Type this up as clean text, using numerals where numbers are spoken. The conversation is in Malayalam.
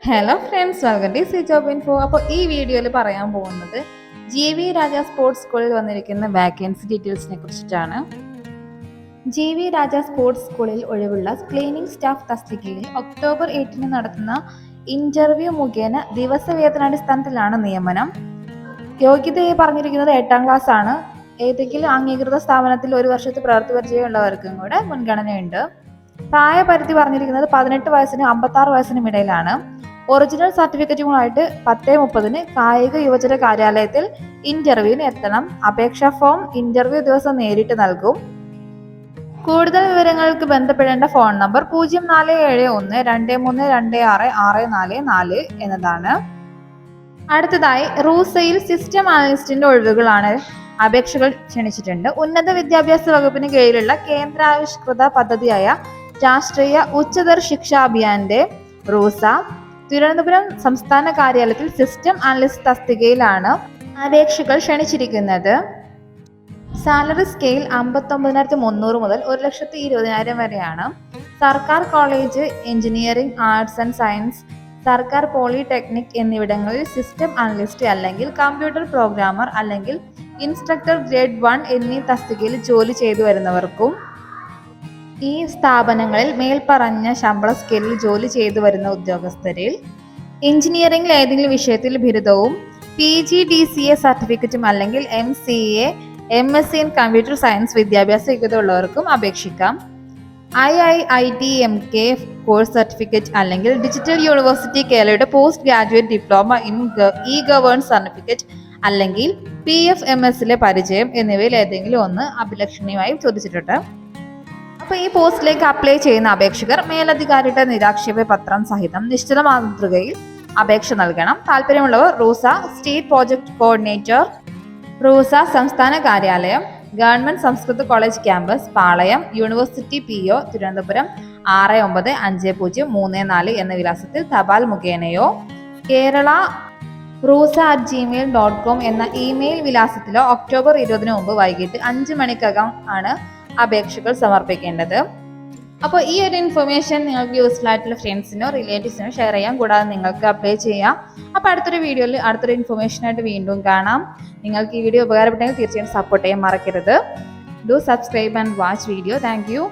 Hello friends, welcome to C job info. അപ്പോൾ ഈ വീഡിയോയിൽ പറയാൻ പോകുന്നത് ജി.വി. രാജ സ്പോർട്സ് സ്കൂളിൽ വന്നിരിക്കുന്ന വാക്കൻസി ഡീറ്റെയിൽസിനെ കുറിച്ചിട്ടാണ്. ജി.വി. രാജ സ്പോർട്സ് സ്കൂളിൽ ഒഴിവുള്ള ക്ലീനിംഗ് സ്റ്റാഫ് തസ്തികയിൽ ഒക്ടോബർ 8 നടത്തുന്ന ഇന്റർവ്യൂ മുഖേന ദിവസവേതനാടിസ്ഥാനത്തിലാണ് നിയമനം. യോഗ്യതയെ പറഞ്ഞിരിക്കുന്നത് 8ാം ക്ലാസ് ആണ്. ഏതെങ്കിലും അംഗീകൃത സ്ഥാപനത്തിൽ 1 വർഷത്തെ പ്രവൃത്തി പരിചയമുള്ളവർക്കും കൂടെ മുൻഗണനയുണ്ട്. പ്രായപരിധി പറഞ്ഞിരിക്കുന്നത് 18 വയസ്സിനും 56 വയസ്സിനും ഇടയിലാണ്. ഒറിജിനൽ സർട്ടിഫിക്കറ്റുകളായിട്ട് 10:30 കായിക യുവജന കാര്യാലയത്തിൽ ഇന്റർവ്യൂവിന് എത്തണം. അപേക്ഷാ ഫോം ഇന്റർവ്യൂ ദിവസം നേരിട്ട് നൽകും. കൂടുതൽ വിവരങ്ങൾക്ക് ബന്ധപ്പെടേണ്ട ഫോൺ നമ്പർ 0471232664 എന്നതാണ്. അടുത്തതായി റൂസയിൽ സിസ്റ്റം അനലിസ്റ്റിന്റെ ഒഴിവുകളാണ്. അപേക്ഷകൾ ക്ഷണിച്ചിട്ടുണ്ട്. ഉന്നത വിദ്യാഭ്യാസ വകുപ്പിന് കീഴിലുള്ള കേന്ദ്രാവിഷ്കൃത പദ്ധതിയായ രാഷ്ട്രീയ ഉച്ചതർ ശിക്ഷാ അഭിയാന്റെ റൂസ തിരുവനന്തപുരം സംസ്ഥാന കാര്യാലയത്തിൽ സിസ്റ്റം അനലിസ്റ്റ് തസ്തികയിലാണ് അപേക്ഷകൾ ക്ഷണിച്ചിരിക്കുന്നത്. സാലറി സ്കെയിൽ 59,300 മുതൽ 1,20,000 വരെയാണ്. സർക്കാർ college, engineering, arts and science, സർക്കാർ പോളിടെക്നിക് എന്നിവിടങ്ങളിൽ സിസ്റ്റം അനലിസ്റ്റ് അല്ലെങ്കിൽ കമ്പ്യൂട്ടർ പ്രോഗ്രാമർ അല്ലെങ്കിൽ ഇൻസ്ട്രക്ടർ ഗ്രേഡ് 1 എന്നീ തസ്തികയിൽ ജോലി ചെയ്തു വരുന്നവർക്കും ഈ സ്ഥാപനങ്ങളിൽ മേൽപ്പറഞ്ഞ ശമ്പള സ്കെയിലിൽ ജോലി ചെയ്തു വരുന്ന ഉദ്യോഗസ്ഥരിൽ എഞ്ചിനീയറിംഗിൽ ഏതെങ്കിലും വിഷയത്തിൽ ബിരുദവും PGDCA സർട്ടിഫിക്കറ്റും അല്ലെങ്കിൽ MCA, MSc in computer science വിദ്യാഭ്യാസ യോഗ്യത ഉള്ളവർക്കും അപേക്ഷിക്കാം. IIIT-MK കോഴ്സ് സർട്ടിഫിക്കറ്റ് അല്ലെങ്കിൽ ഡിജിറ്റൽ യൂണിവേഴ്സിറ്റി കേരളയുടെ post graduate diploma in E-governance certificate അല്ലെങ്കിൽ PFMS-ലെ പരിചയം എന്നിവയിൽ ഏതെങ്കിലും ഒന്ന് അഭിലഷണീയമായി ചോദിച്ചിട്ടുണ്ട്. അപ്പോൾ ഈ പോസ്റ്റിലേക്ക് അപ്ലൈ ചെയ്യുന്ന അപേക്ഷകർ മേലധികാരിയുടെ നിരാക്ഷേപ പത്രം സഹിതം നിശ്ചിത മാതൃകയിൽ അപേക്ഷ നൽകണം. താല്പര്യമുള്ളവർ RUSA state project coordinator, RUSA സംസ്ഥാന കാര്യാലയം, ഗവൺമെന്റ് സംസ്കൃത കോളേജ് ക്യാമ്പസ്, പാളയം, യൂണിവേഴ്സിറ്റി PO, തിരുവനന്തപുരം 695034 എന്ന വിലാസത്തിൽ തപാൽ മുഖേനയോ കേരള roosa@gmail.com എന്ന ഇമെയിൽ വിലാസത്തിലോ ഒക്ടോബർ 20 മുമ്പ് വൈകിട്ട് 5 മണിക്കകം ആണ് അപേക്ഷകൾ സമർപ്പിക്കേണ്ടത്. അപ്പോൾ ഈ ഒരു ഇൻഫർമേഷൻ നിങ്ങൾക്ക് യൂസ്ഫുൾ ആയിട്ടുള്ള ഫ്രണ്ട്സിനോ റിലേറ്റീവ്സിനോ ഷെയർ ചെയ്യാം. കൂടാതെ നിങ്ങൾക്ക് അപ്ലൈ ചെയ്യാം. അപ്പോൾ അടുത്തൊരു വീഡിയോയിൽ അടുത്തൊരു ഇൻഫർമേഷനായിട്ട് വീണ്ടും കാണാം. നിങ്ങൾക്ക് ഈ വീഡിയോ ഉപകാരപ്പെട്ടെങ്കിൽ തീർച്ചയായും സപ്പോർട്ട് ചെയ്യാൻ മറക്കരുത്. Do subscribe and watch video. Thank you.